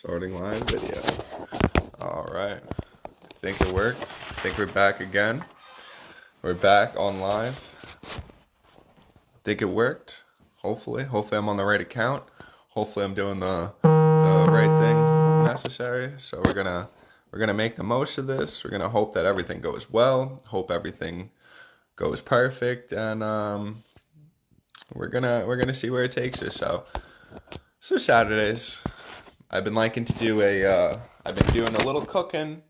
Starting live video. All right. I think it worked. I think we're back again. We're back on live. I think it worked. Hopefully. Hopefully I'm on the right account. Hopefully I'm doing the right thing necessary. So we're gonna make the most of this. We're gonna hope that everything goes well. Hope everything goes perfect, and we're gonna see where it takes us. So Saturdays. I've been liking to do I've been doing a little cooking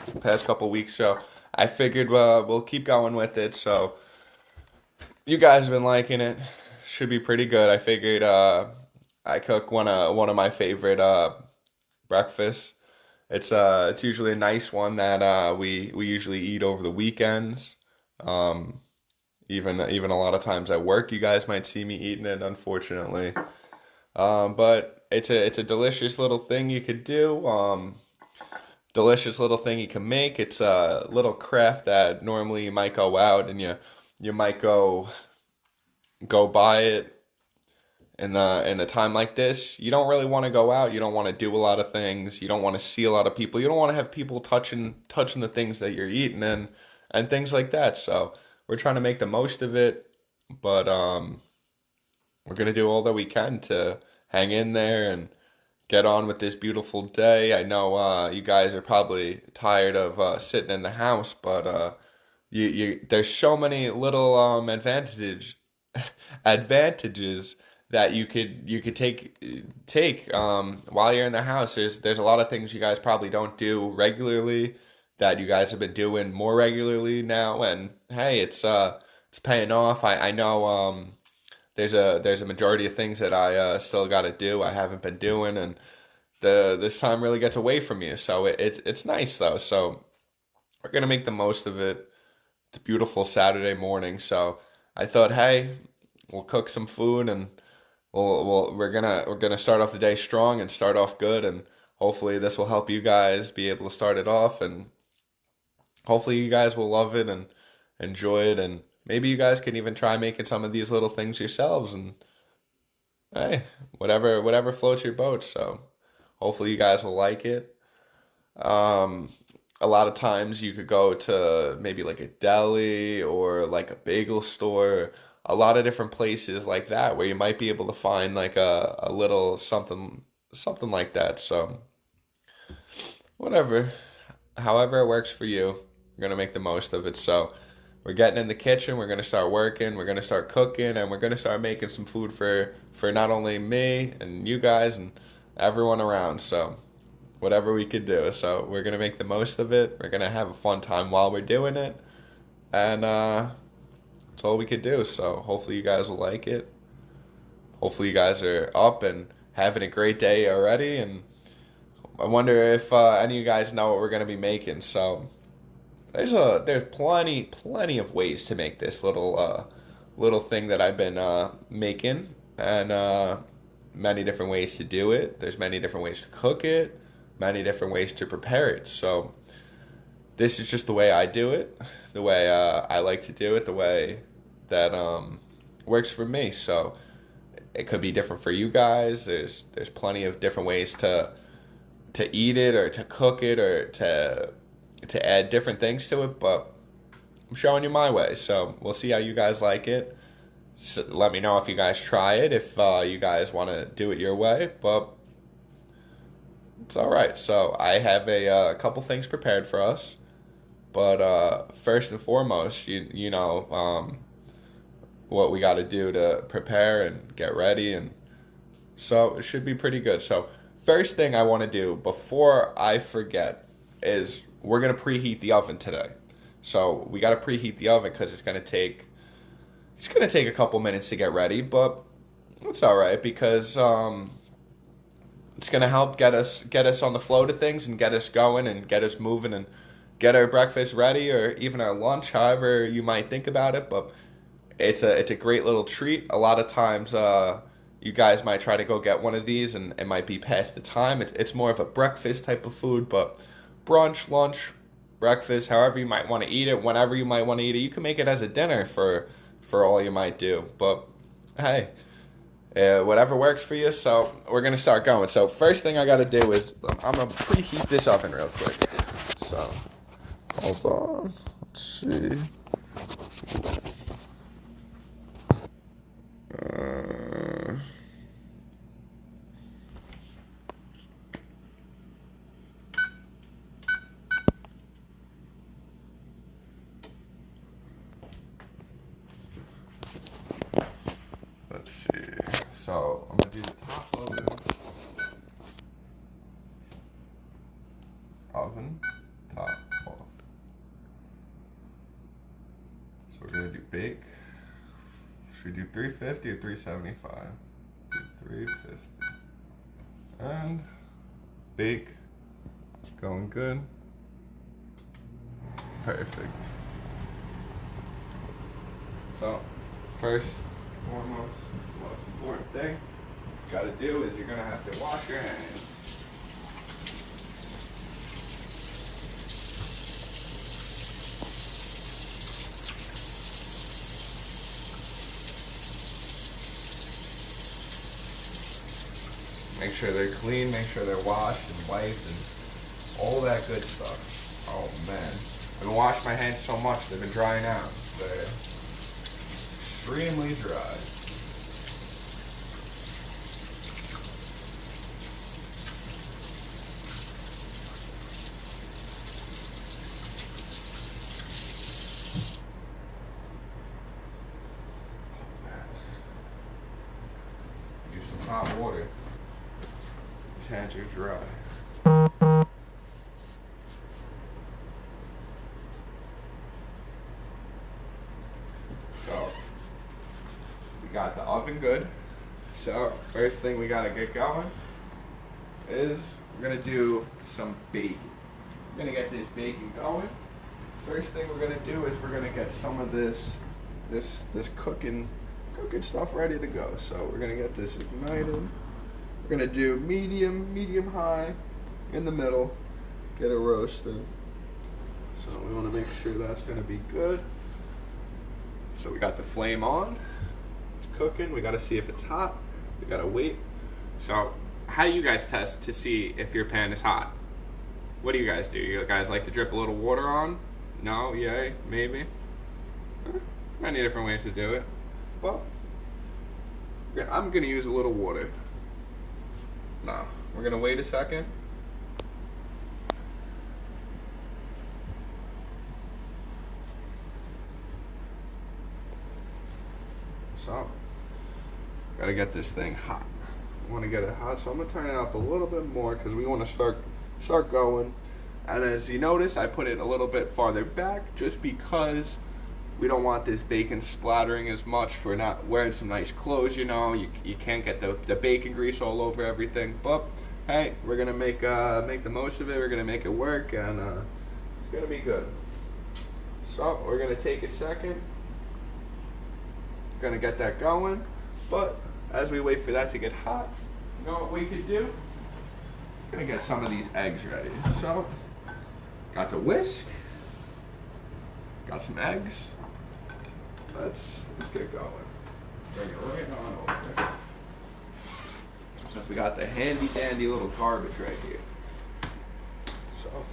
the past couple weeks, so I figured we'll keep going with it. So you guys have been liking it, should be pretty good. I figured I cook one of my favorite breakfasts. It's usually a nice one that we usually eat over the weekends. Um, even a lot of times at work, you guys might see me eating it, unfortunately. But it's a delicious little thing you could do. Delicious little thing you can make. It's a little craft that normally you might go out and you might go buy it in a time like this. You don't really want to go out. You don't want to do a lot of things. You don't want to see a lot of people. You don't want to have people touching the things that you're eating and things like that. So we're trying to make the most of it, but we're gonna do all that we can to hang in there and get on with this beautiful day. I know you guys are probably tired of sitting in the house, but you there's so many little advantages that you could take while you're in the house. There's a lot of things you guys probably don't do regularly that you guys have been doing more regularly now, and hey, it's paying off. I know there's a majority of things that I still got to do. I haven't been doing, and the this time really gets away from you. So it's nice though. So we're gonna make the most of it. It's a beautiful Saturday morning. So I thought, hey, we'll cook some food, and we're gonna start off the day strong and start off good, and hopefully this will help you guys be able to start it off, and hopefully you guys will love it and enjoy it, and maybe you guys can even try making some of these little things yourselves, and hey, whatever floats your boat. So hopefully you guys will like it. Um, a lot of times you could go to maybe like a deli or like a bagel store, a lot of different places like that where you might be able to find like a little something like that. So whatever, however it works for you, we're gonna make the most of it. So we're getting in the kitchen, we're gonna start working, we're gonna start cooking, and we're gonna start making some food for not only me and you guys and everyone around. So whatever we could do. So we're gonna make the most of it. We're gonna have a fun time while we're doing it, and that's all we could do. So hopefully you guys will like it. Hopefully you guys are up and having a great day already. And I wonder if any of you guys know what we're gonna be making. So there's plenty of ways to make this little thing that I've been making, and many different ways to do it. There's many different ways to cook it, many different ways to prepare it. So this is just the way I do it, the way I like to do it, the way that works for me. So it could be different for you guys. There's plenty of different ways to eat it or to cook it or to add different things to it, but I'm showing you my way. So we'll see how you guys like it. So let me know if you guys try it, if you guys want to do it your way, but it's all right. So I have a couple things prepared for us, but first and foremost, you know what we got to do to prepare and get ready, and so it should be pretty good. So first thing I want to do before I forget is we're gonna preheat the oven today. So we gotta preheat the oven because it's gonna take a couple minutes to get ready, but it's all right because it's gonna help get us on the flow to things and get us going and get us moving and get our breakfast ready or even our lunch, however you might think about it. But it's a great little treat. A lot of times, you guys might try to go get one of these and it might be past the time. It's more of a breakfast type of food, but brunch, lunch, breakfast, however you might want to eat it, whenever you might want to eat it, you can make it as a dinner for all you might do. But hey, whatever works for you. So we're gonna start going. So first thing I gotta do is I'm gonna preheat this oven real quick. So hold on. Let's see. Let's see. So I'm gonna do the top of it. Oven, top off. So we're gonna do bake. Should we do 350 or 375? Do 350. And bake. Going good. Perfect. So first, foremost, most important thing you gotta do is you're gonna have to wash your hands. Make sure they're clean, make sure they're washed and wiped and all that good stuff. Oh man, I've been washing my hands so much they've been drying out. They're extremely dry. Use some hot water. These hands are dry. So, we got the oven good. So, first thing we gotta get going is we're gonna do some baking. We're gonna get this baking going. First thing we're gonna do is we're gonna get some of this cooking stuff ready to go. So we're gonna get this ignited. We're gonna do medium high, in the middle, get it roasted. So we wanna make sure that's gonna be good. So we got the flame on, it's cooking. We gotta see if it's hot. We gotta wait. So how do you guys test to see if your pan is hot? What do you guys do? You guys like to drip a little water on? No? Yay? Maybe? Many different ways to do it. Well, I'm gonna use a little water. No, we're gonna wait a second. So, gotta get this thing hot. We wanna get it hot, so I'm gonna turn it up a little bit more because we wanna start going. And as you noticed, I put it a little bit farther back just because we don't want this bacon splattering as much. We're not wearing some nice clothes, you know. You can't get the bacon grease all over everything. But hey, we're gonna make the most of it. We're gonna make it work, and it's gonna be good. So we're gonna take a second. Gonna get that going. But as we wait for that to get hot, you know what we could do? Gonna get some of these eggs ready. So got the whisk. Got some eggs. Let's get going. Bring it right on over. Since we got the handy dandy little garbage right here. So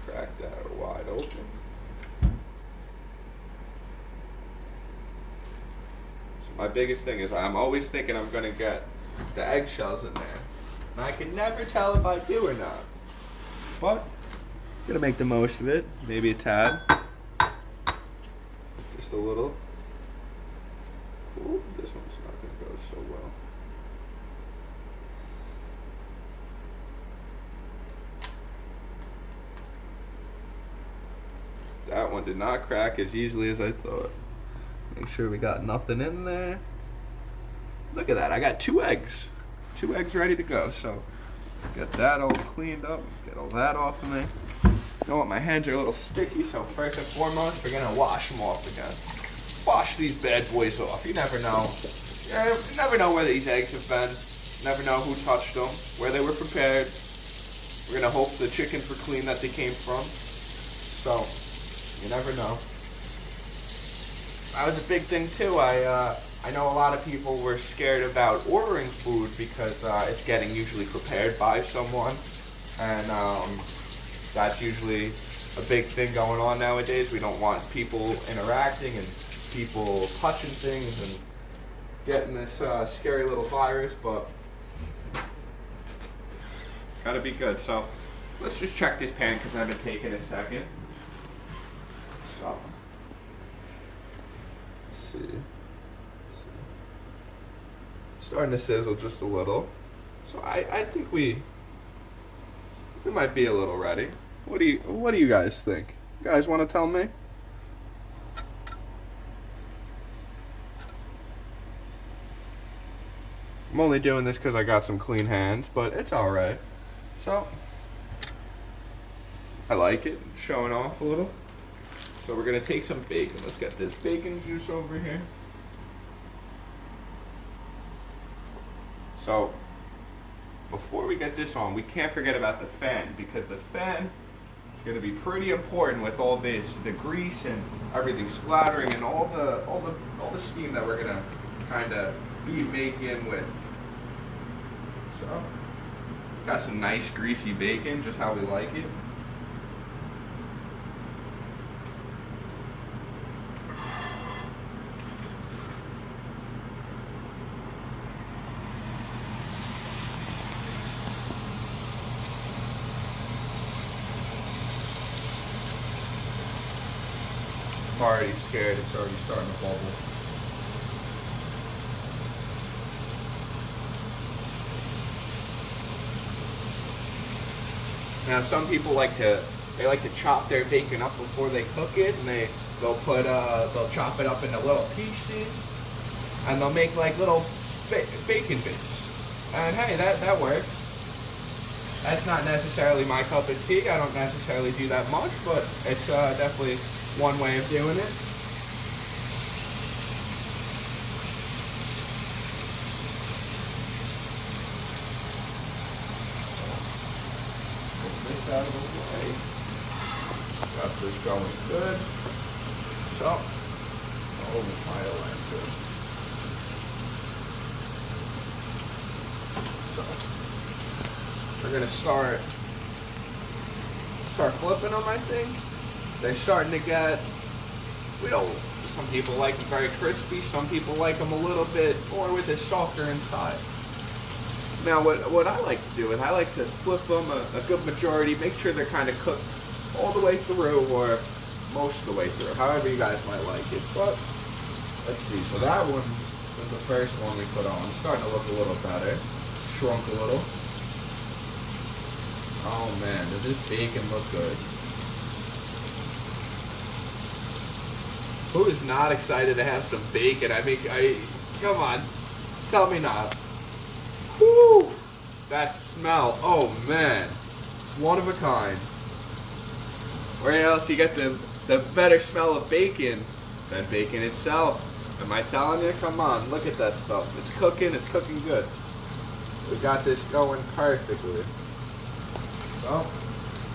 crack that wide open. So my biggest thing is I'm always thinking I'm gonna get the eggshells in there. And I can never tell if I do or not. But gonna make the most of it. Maybe a tad. Just a little. Ooh, this one's not gonna go so well. That one did not crack as easily as I thought. Make sure we got nothing in there. Look at that, I got 2 eggs. 2 eggs ready to go. So get that all cleaned up, get all that off of me. You know what, my hands are a little sticky, so first and foremost, we're gonna wash them off again. Wash these bad boys off. You never know. You never know where these eggs have been. Never know who touched them, where they were prepared. We're gonna hope the chickens were clean that they came from. So, you never know. That was a big thing too. I I know a lot of people were scared about ordering food because it's getting usually prepared by someone, and that's usually a big thing going on nowadays. We don't want people interacting and people touching things and getting this scary little virus, but gotta be good. So let's just check this pan because I've been taking a second. So let's see. Starting to sizzle just a little. So I think we might be a little ready. What do you guys think? You guys want to tell me? I'm only doing this because I got some clean hands, but it's alright. So I like it, showing off a little. So we're gonna take some bacon. Let's get this bacon juice over here. So before we get this on, we can't forget about the fan, because the fan is going to be pretty important with all this, the grease and everything splattering and all the steam that we're going to kind of be making with. So got some nice greasy bacon, just how we like it. I'm already scared, it's already starting to bubble. Now some people like to chop their bacon up before they cook it, and they'll chop it up into little pieces, and they'll make like little bacon bits. And hey, that works. That's not necessarily my cup of tea. I don't necessarily do that much, but it's definitely one way of doing it. Put this out of the way. Got this going good. So, over the pile too. So, we're gonna start flipping them, I think. They're starting to get, some people like them very crispy, some people like them a little bit more with it softer inside. Now what I like to do is I like to flip them a good majority, make sure they're kind of cooked all the way through or most of the way through, however you guys might like it. But let's see, so that one was the first one we put on. It's starting to look a little better, shrunk a little. Oh man, does this bacon look good? Who is not excited to have some bacon? I mean, come on, tell me not. Whoo! That smell, oh man, one of a kind. Where else you get the better smell of bacon than bacon itself? Am I telling you? Come on, look at that stuff. It's cooking good. We got this going perfectly. So,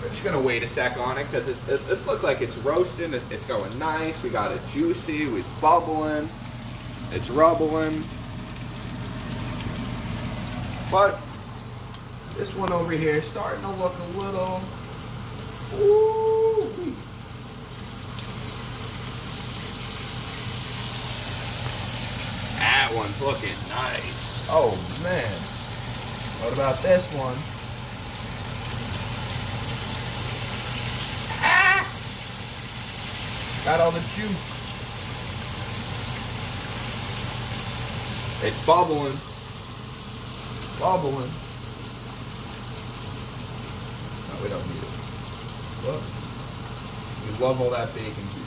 we're just gonna wait a sec on it because it looks like it's roasting. It's going nice. We got it juicy. It's bubbling. It's rubbling. But this one over here is starting to look a little. Ooh. That one's looking nice. Oh man. What about this one? Got all the juice. It's bubbling. Bubbling. No, we don't need it. Look. We love all that bacon juice.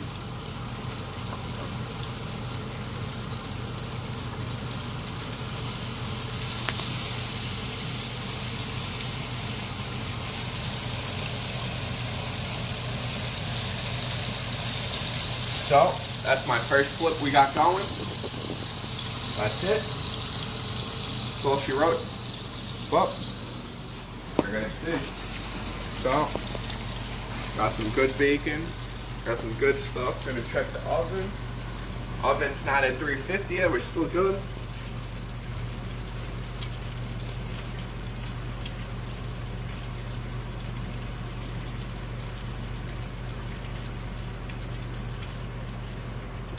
So, that's my first flip we got going. That's it. That's all she wrote. Well, we're gonna see. So, got some good bacon, got some good stuff. Gonna check the oven. Oven's not at 350 yet, we're still good.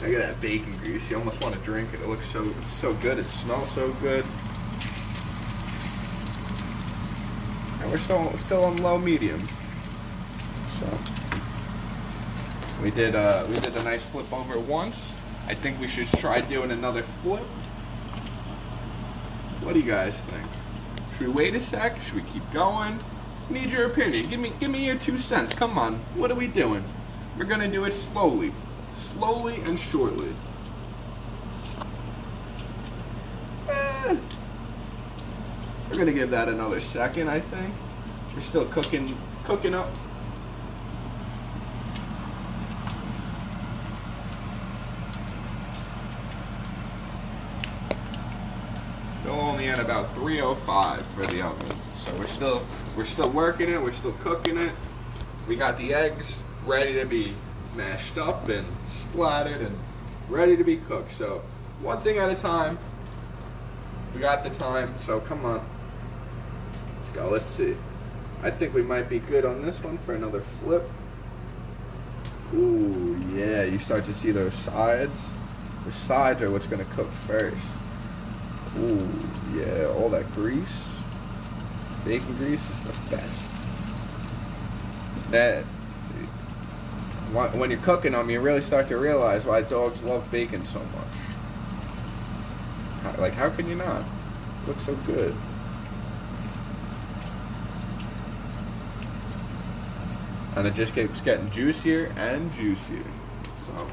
Look at that bacon grease. You almost want to drink it. It looks so good. It smells so good. And we're still on low medium. So we did a nice flip over once. I think we should try doing another flip. What do you guys think? Should we wait a sec? Should we keep going? Need your opinion. Give me your 2 cents. Come on. What are we doing? We're gonna do it slowly. Slowly and surely. We're gonna give that another second, I think. We're still cooking up. Still only at about 305 for the oven. So we're still working it, we're still cooking it. We got the eggs ready to be mashed up and splattered and ready to be cooked. So one thing at a time. We got the time, so come on. Let's go, let's see. I think we might be good on this one for another flip. Ooh, yeah, you start to see those sides. The sides are what's gonna cook first. Ooh, yeah, all that grease. Bacon grease is the best. That, when you're cooking them, you really start to realize why dogs love bacon so much. Like, how can you not? It looks so good. And it just keeps getting juicier and juicier. So,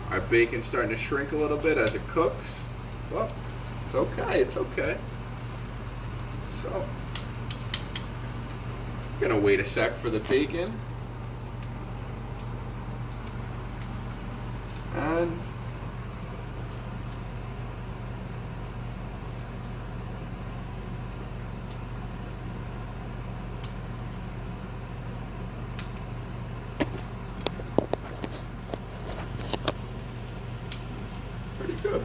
our bacon's starting to shrink a little bit as it cooks. Well, it's okay, it's okay. So, I'm gonna wait a sec for the bacon. And pretty good.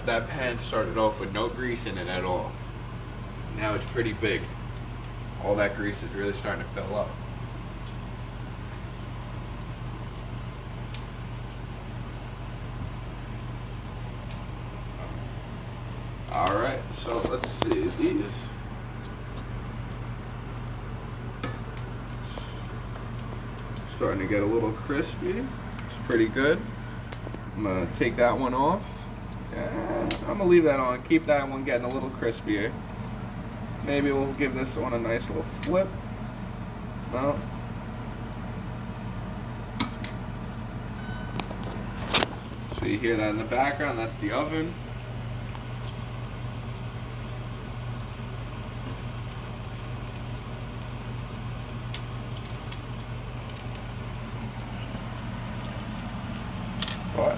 That pan started off with no grease in it at all. Now it's pretty big. All that grease is really starting to fill up. Alright, so let's see these. Starting to get a little crispy. It's pretty good. I'm gonna take that one off. And I'm gonna leave that on, keep that one getting a little crispier. Maybe we'll give this one a nice little flip. No. So you hear that in the background, that's the oven. What?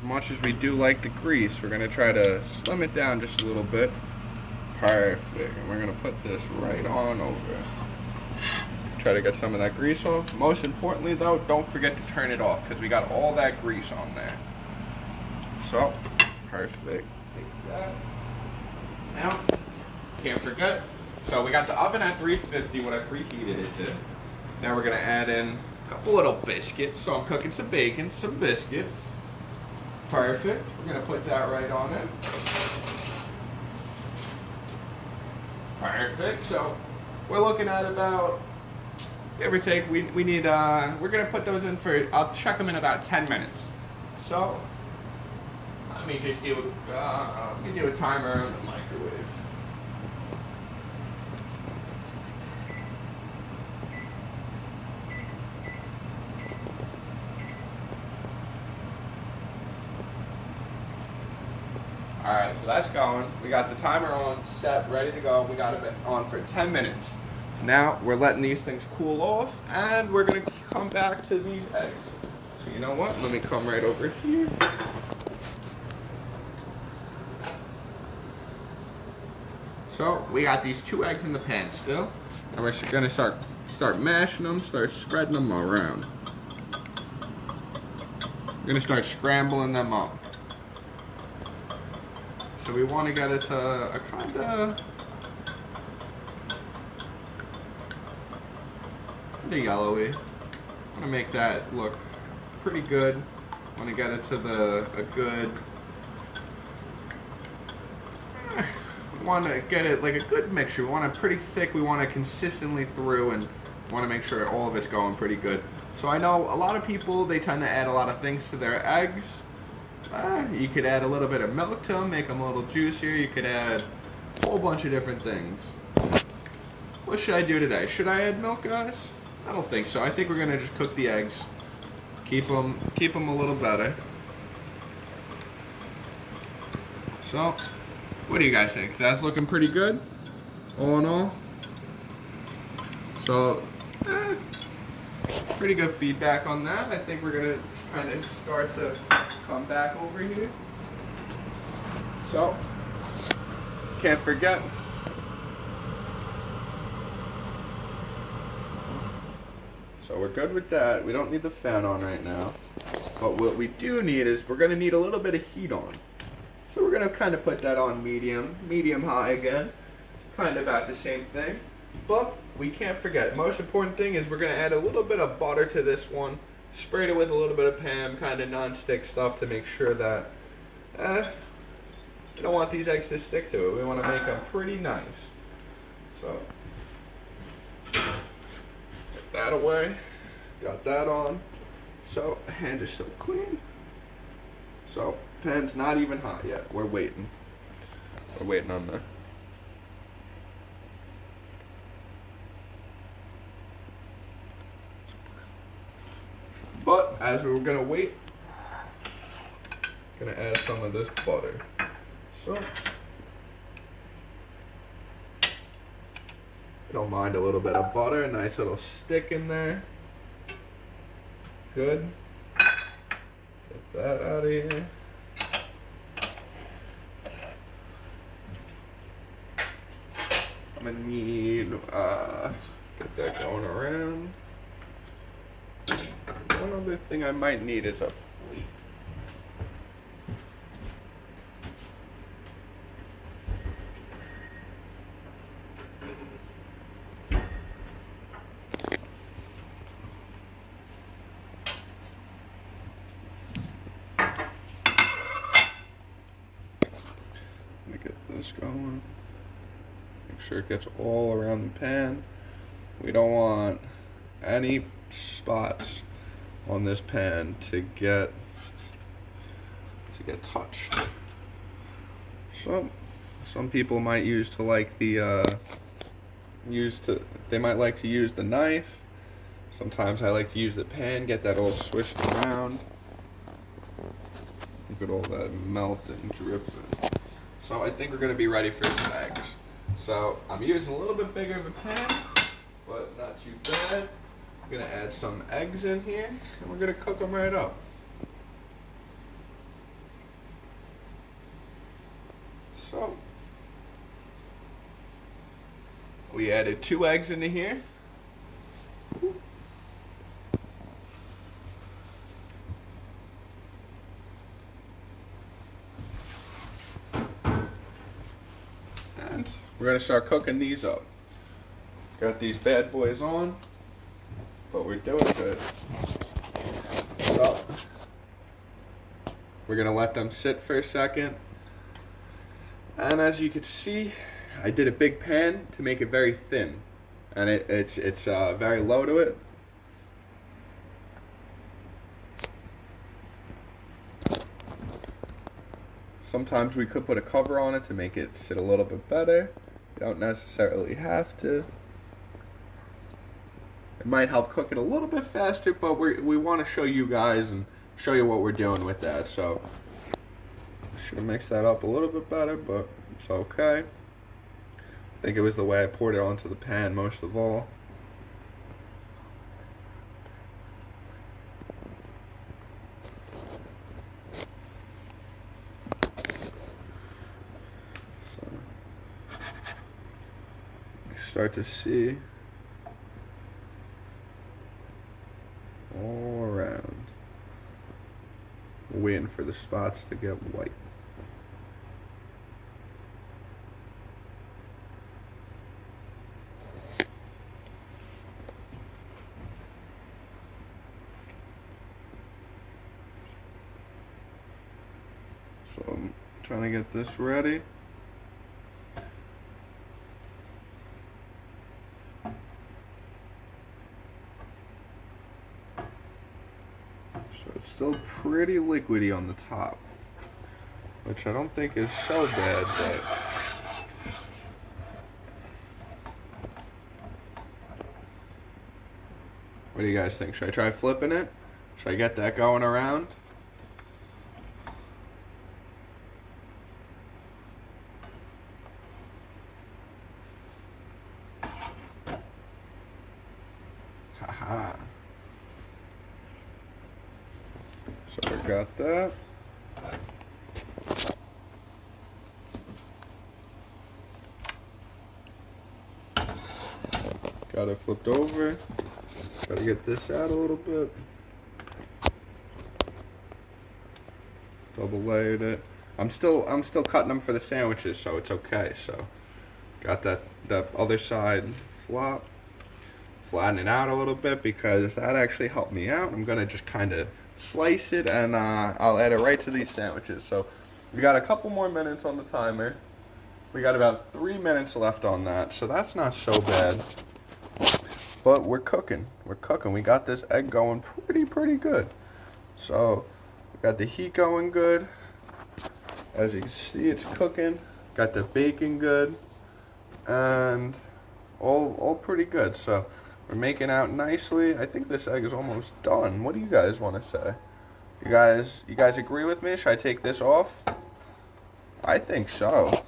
Much as we do like the grease, we're going to try to slim it down just a little bit. Perfect. And we're going to put this right on over. Try to get some of that grease off. Most importantly though, don't forget to turn it off because we got all that grease on there. So, perfect. Take that. Now, can't forget. So we got the oven at 350, what I preheated it to. Now we're going to add in a couple little biscuits. So I'm cooking some bacon, some biscuits. Perfect. We're going to put that right on it. Perfect. So we're looking at about, give or take, we need, we're going to put those in for, I'll check them in about 10 minutes. So let me just do a timer on the microwave. Alright, so that's going. We got the timer on, set, ready to go. We got it on for 10 minutes. Now we're letting these things cool off, and we're gonna come back to these eggs. So you know what? Let me come right over here. So we got these 2 eggs in the pan still, and we're gonna start mashing them, start spreading them around. We're gonna start scrambling them up. So we want to get it to a kind of yellowy. Want to make that look pretty good. Want to get it to a good. Want to get it like a good mixture. We want it pretty thick. We want it consistently through, and want to make sure all of it's going pretty good. So I know a lot of people, they tend to add a lot of things to their eggs. You could add a little bit of milk to them, make them a little juicier. You could add a whole bunch of different things. What should I do today? Should I add milk, guys? I don't think so. I think we're gonna just cook the eggs, keep them a little better. So, what do you guys think? That's looking pretty good, all in all. So, pretty good feedback on that. I think we're gonna kind of start to come back over here. So, can't forget. So we're good with that. We don't need the fan on right now. But what we do need is we're gonna need a little bit of heat on. So we're gonna kind of put that on medium high again. Kind of at the same thing. But we can't forget, most important thing is we're gonna add a little bit of butter to this one. Sprayed it with a little bit of Pam, kind of non-stick stuff to make sure that we don't want these eggs to stick to it. We want to make them pretty nice. So, get that away. Got that on. So, hands are still clean. So, pan's not even hot yet. We're waiting. We're waiting on that. But as we're gonna wait, gonna add some of this butter. So I don't mind a little bit of butter, a nice little stick in there. Good. Get that out of here. I'm gonna need get that going around. One other thing I might need is a plate. Let me get this going. Make sure it gets all around the pan. We don't want any spots on this pan to get touched. Some people might use to like the they might like to use the knife. Sometimes I like to use the pan, get that all swished around. Look at all that melt and drip. So I think we're gonna be ready for some eggs. So I'm using a little bit bigger of a pan, but not too bad. I'm gonna add some eggs in here, and we're gonna cook them right up. So, we added 2 eggs into here. And we're gonna start cooking these up. Got these bad boys on. But we're doing good. So, we're gonna let them sit for a second. And as you can see, I did a big pan to make it very thin. And it's very low to it. Sometimes we could put a cover on it to make it sit a little bit better. You don't necessarily have to. It might help cook it a little bit faster, but we want to show you guys and show you what we're doing with that. So Should have mixed that up a little bit better, but it's okay. I think it was the way I poured it onto the pan most of all. So, you start to see all around. Waiting for the spots to get white. So I'm trying to get this ready. So it's still pretty liquidy on the top, which I don't think is so bad, but what do you guys think? Should I try flipping it? Should I get that going around? Haha. So I got that. Got it flipped over. Gotta get this out a little bit. Double layered it. I'm still cutting them for the sandwiches, so it's okay. So got that other side flop. Flatten it out a little bit because that actually helped me out. I'm gonna just kind of slice it and I'll add it right to these sandwiches. So we got a couple more minutes on the timer. We got about 3 minutes left on that, so that's not so bad. But we're cooking. We're cooking. We got this egg going pretty good. So we got the heat going good. As you can see, it's cooking. Got the bacon good, and all pretty good. So we're making out nicely. I think this egg is almost done. What do you guys want to say? You guys agree with me? Should I take this off? I think so.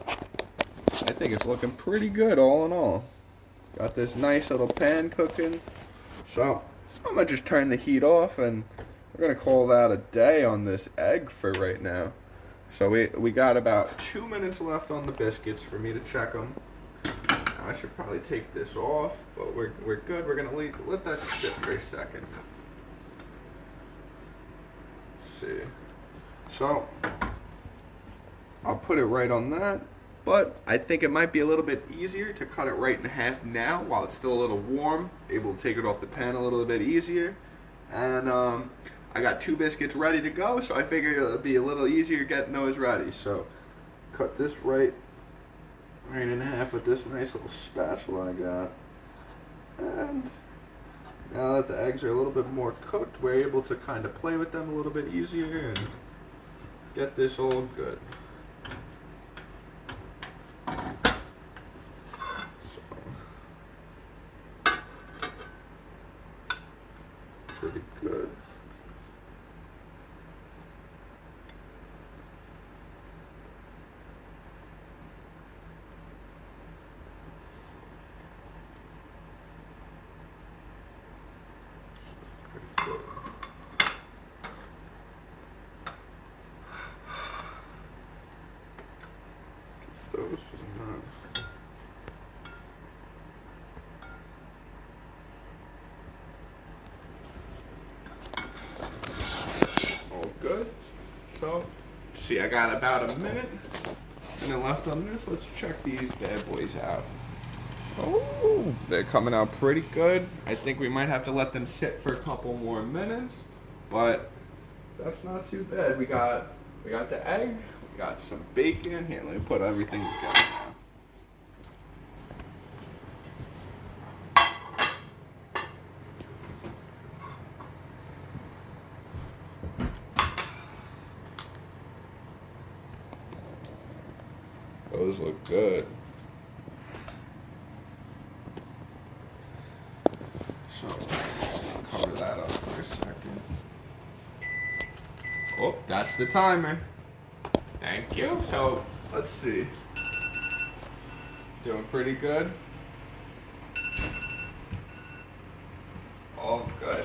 I think it's looking pretty good all in all. Got this nice little pan cooking. So I'm gonna just turn the heat off and we're gonna call that a day on this egg for right now. So we got about 2 minutes left on the biscuits for me to check them. I should probably take this off, but we're good. We're gonna let that sit for a second. Let's see. So I'll put it right on that, but I think it might be a little bit easier to cut it right in half now while it's still a little warm, able to take it off the pan a little bit easier. And I got 2 biscuits ready to go, so I figured it'll be a little easier getting those ready. So cut this right in half with this nice little spatula I got. And now that the eggs are a little bit more cooked, we're able to kind of play with them a little bit easier and get this all good. So, pretty good. Those not. All good. So, let's see, I got about a minute left on this. Let's check these bad boys out. Oh, they're coming out pretty good. I think we might have to let them sit for a couple more minutes, but that's not too bad. We got the egg, we got some bacon. Here, let me put everything together now. Those look good. So, I'll cover that up for a second. Oh, that's the timer. Thank you. So, let's see. Doing pretty good. All good.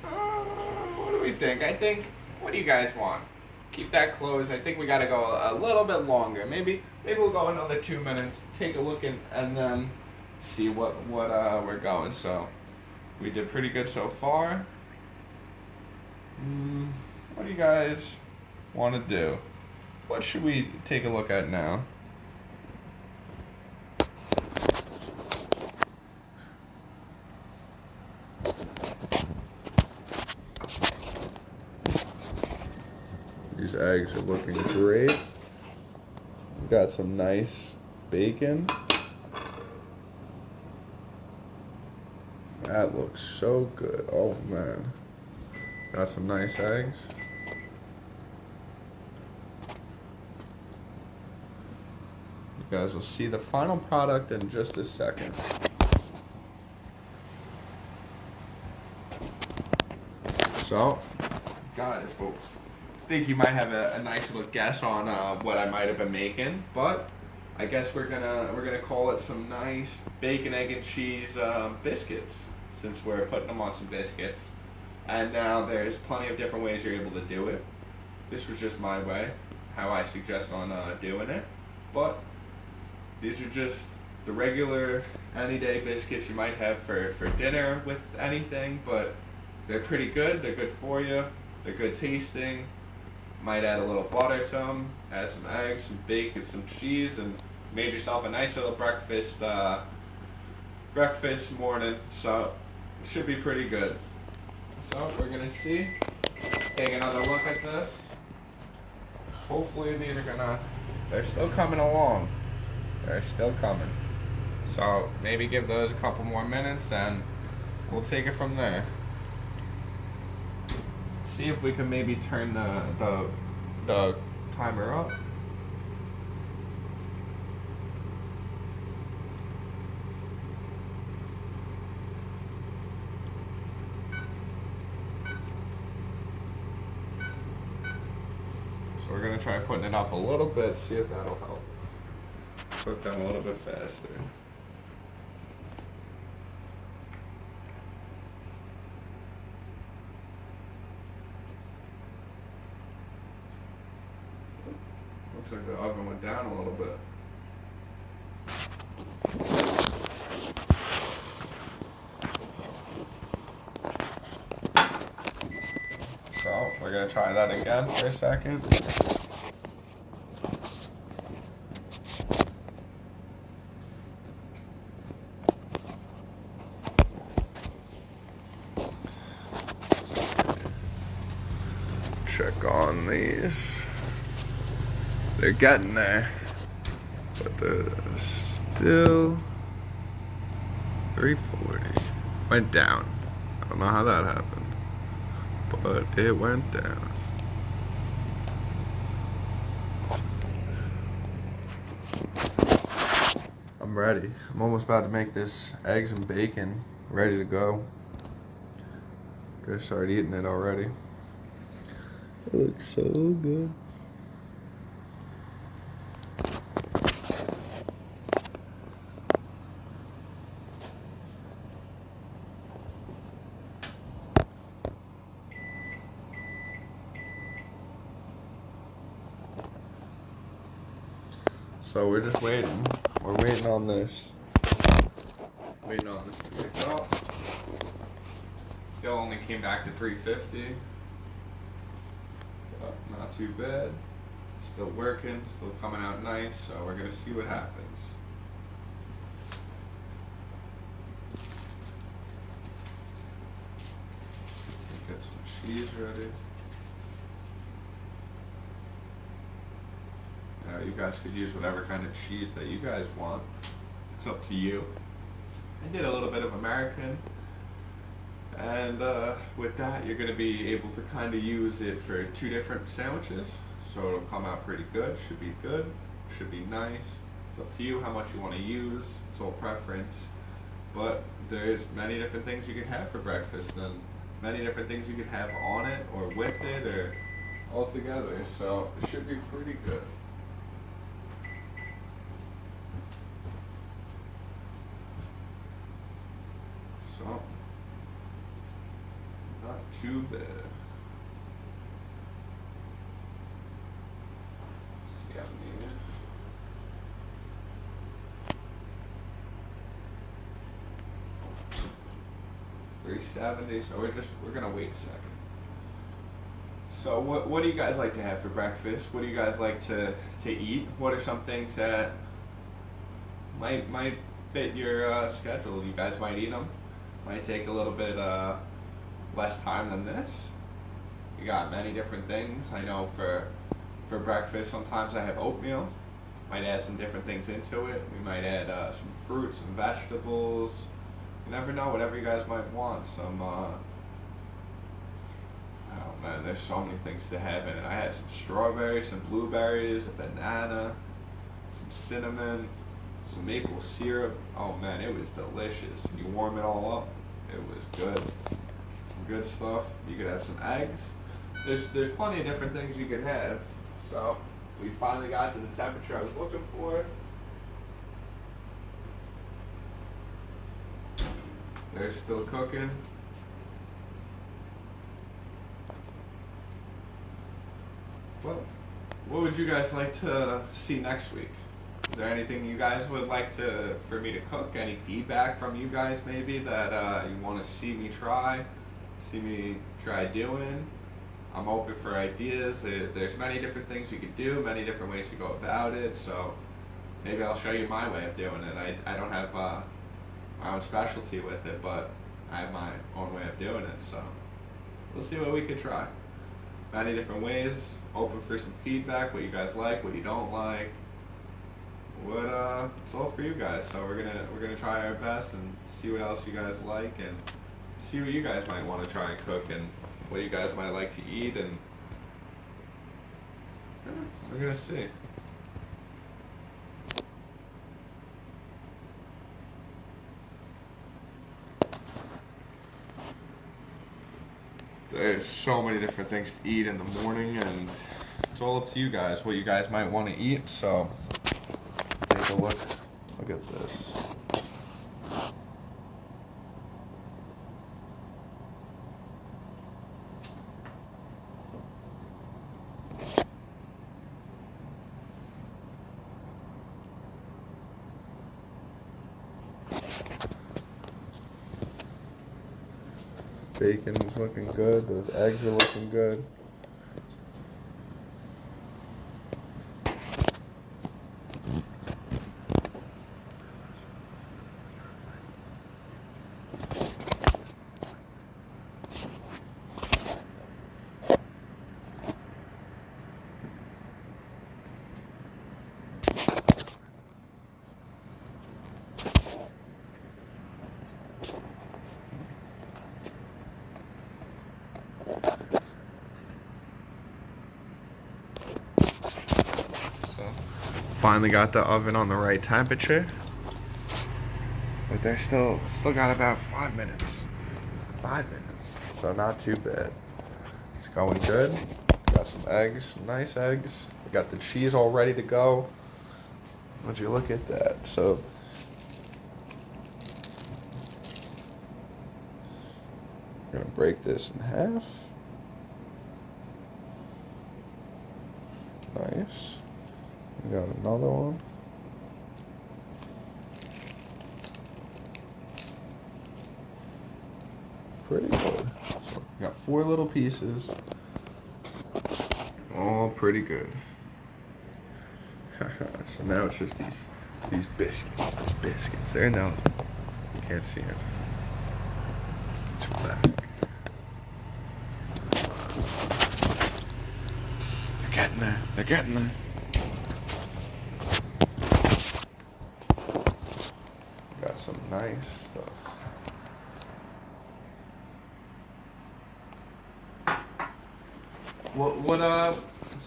What do we think? What do you guys want? Keep that closed. I think we gotta go a little bit longer. Maybe we'll go another 2 minutes. Take a look and then see what we're going. So we did pretty good so far. What do you guys want to do? What should we take a look at now? These eggs are looking great. We got some nice bacon. That looks so good. Oh man. Got some nice eggs. You guys will see the final product in just a second. So, guys, well, I think you might have a nice little guess on what I might have been making, but I guess we're gonna call it some nice bacon, egg, and cheese biscuits, since we're putting them on some biscuits. And now there's plenty of different ways you're able to do it. This was just my way, how I suggest on doing it. But these are just the regular any-day biscuits you might have for dinner with anything, but they're pretty good. They're good for you. They're good tasting. Might add a little butter to them, add some eggs, some bacon, some cheese, and made yourself a nice little breakfast morning. So it should be pretty good. So we're gonna see. Take another look at this. Hopefully these are they're still coming along. They're still coming. So maybe give those a couple more minutes and we'll take it from there. See if we can maybe turn the timer up. So we're gonna try putting it up a little bit, see if that'll help. Put them a little bit faster. Looks like the oven went down a little bit. So we're gonna try that again for a second. Check on these. They're getting there, but they're still 340. Went down. I don't know how that happened, but it went down. I'm ready. I'm almost about to make this eggs and bacon ready to go. Gonna start eating it already. It looks so good. So we're just waiting. We're waiting on this. Waiting on this to pick up. Still only came back to 350. But not too bad. Still working, still coming out nice, so we're gonna see what happens. Get some cheese ready. You guys could use whatever kind of cheese that you guys want. It's up to you. I did a little bit of American, and with that you're going to be able to kind of use it for 2 different sandwiches, so it'll come out pretty good. Should be good, should be nice. It's up to you how much you want to use. It's all preference, but there's many different things you can have for breakfast, and many different things you can have on it or with it or all together, so it should be pretty good. So, not too bad. See how many it is. $3.70, so we're gonna wait a second. So what do you guys like to have for breakfast? What do you guys like to eat? What are some things that might fit your schedule? You guys might eat them. Might take a little bit less time than this. We got many different things. I know for breakfast sometimes I have oatmeal. Might add some different things into it. We might add some fruits, some vegetables. You never know, whatever you guys might want. Some oh man, there's so many things to have in it. I had some strawberries, some blueberries, a banana, some cinnamon, some maple syrup. Oh man, it was delicious. You warm it all up, it was good. Some good stuff. You could have some eggs. There's plenty of different things you could have. So we finally got to the temperature I was looking for. They're still cooking. Well, what would you guys like to see next week? Is there anything you guys would like for me to cook? Any feedback from you guys maybe that you want to see me try doing? I'm open for ideas. There's many different things you could do, many different ways to go about it. So maybe I'll show you my way of doing it. I don't have my own specialty with it, but I have my own way of doing it. So we'll see what we could try. Many different ways. Open for some feedback. What you guys like, what you don't like. It's all for you guys. So we're gonna try our best and see what else you guys like and see what you guys might want to try and cook and what you guys might like to eat, and yeah, we're gonna see. There's so many different things to eat in the morning, and it's all up to you guys what you guys might want to eat. So take a look at this. Bacon's looking good. Those eggs are looking good. Finally got the oven on the right temperature, but they're still got about 5 minutes. 5 minutes, so not too bad. It's going good. Got some eggs, some nice eggs. We got the cheese all ready to go. Would you look at that? So I'm gonna break this in half. Nice. We got another one. Pretty good. So we got 4 little pieces. All pretty good. So now it's just these biscuits. These biscuits. They're in the oven. Can't see them. Get your back. They're getting there. They're getting there. Got some nice stuff.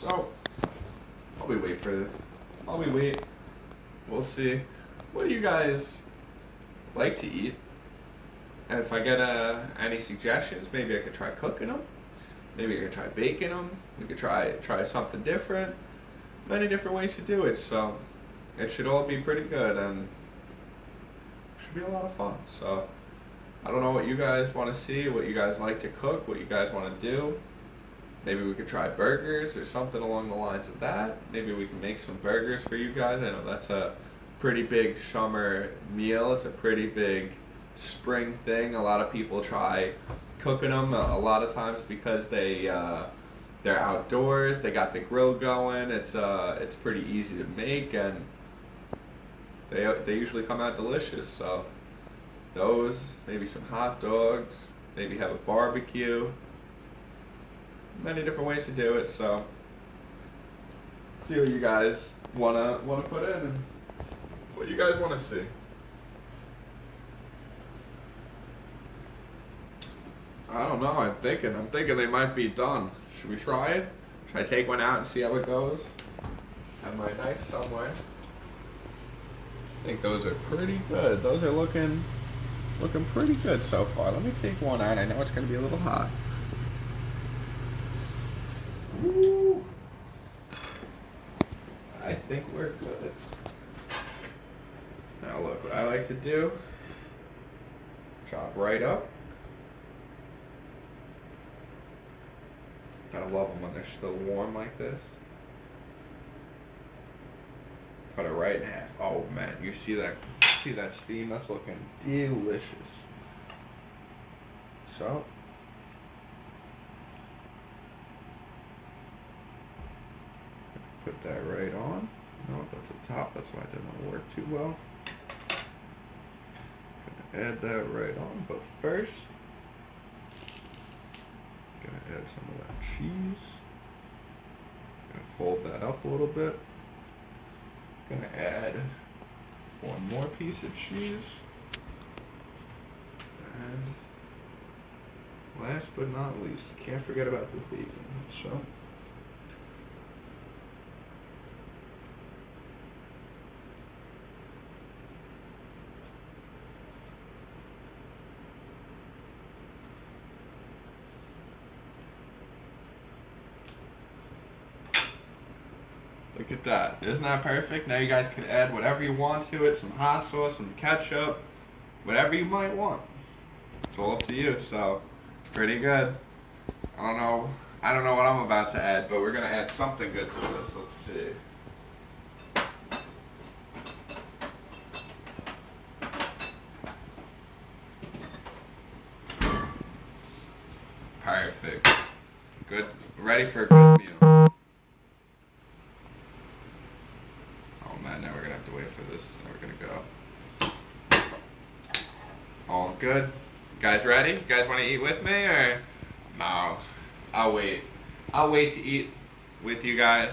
So, while we wait, we'll see. What do you guys like to eat? And if I get any suggestions, maybe I could try cooking them. Maybe you can try baking them. You could try something different. Many different ways to do it. So it should all be pretty good and it should be a lot of fun. So I don't know what you guys want to see, what you guys like to cook, what you guys want to do. Maybe we could try burgers or something along the lines of that. Maybe we can make some burgers for you guys. I know that's a pretty big summer meal. It's a pretty big spring thing. A lot of people try cooking them a lot of times because they're outdoors. They got the grill going. It's pretty easy to make and they usually come out delicious. So those, maybe some hot dogs, maybe have a barbecue. Many different ways to do it, so see what you guys wanna put in and what you guys wanna see. I don't know, I'm thinking they might be done. Should we try it? Should I take one out and see how it goes? Have my knife somewhere. I think those are pretty good. Those are looking pretty good so far. Let me take one out. I know it's gonna be a little hot. Ooh. I think we're good. Now look, what I like to do, chop right up. Gotta love them when they're still warm like this. Cut it right in half. Oh man, you see that steam? That's looking delicious. So put that right on. No, that's the top. That's why it didn't work too well. Gonna add that right on. But first, gonna add some of that cheese. Gonna fold that up a little bit. Gonna add one more piece of cheese. And last but not least, can't forget about the bacon. So look at that. Isn't that perfect? Now you guys can add whatever you want to it. Some hot sauce, some ketchup, whatever you might want. It's all up to you. So, pretty good. I don't know what I'm about to add, but we're going to add something good to this. Let's see. Perfect. Good. Ready for a good meal. Now we're gonna have to wait for this. Now we're gonna go. All good. You guys ready? You guys want to eat with me or no? I'll wait. I'll wait to eat with you guys.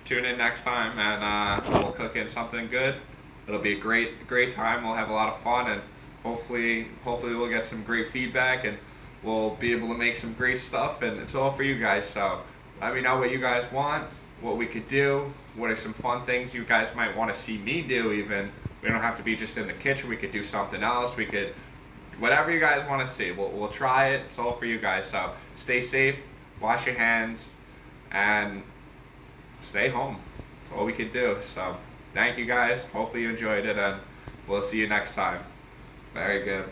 Tune in next time and we'll cook in something good. It'll be a great time. We'll have a lot of fun and hopefully we'll get some great feedback and we'll be able to make some great stuff and it's all for you guys. So let me know what you guys want, what we could do, what are some fun things you guys might want to see me do even. We don't have to be just in the kitchen, we could do something else, we could, whatever you guys want to see, we'll try it, it's all for you guys. So stay safe, wash your hands, and stay home. That's all we could do. So thank you guys, hopefully you enjoyed it, and we'll see you next time. Very good.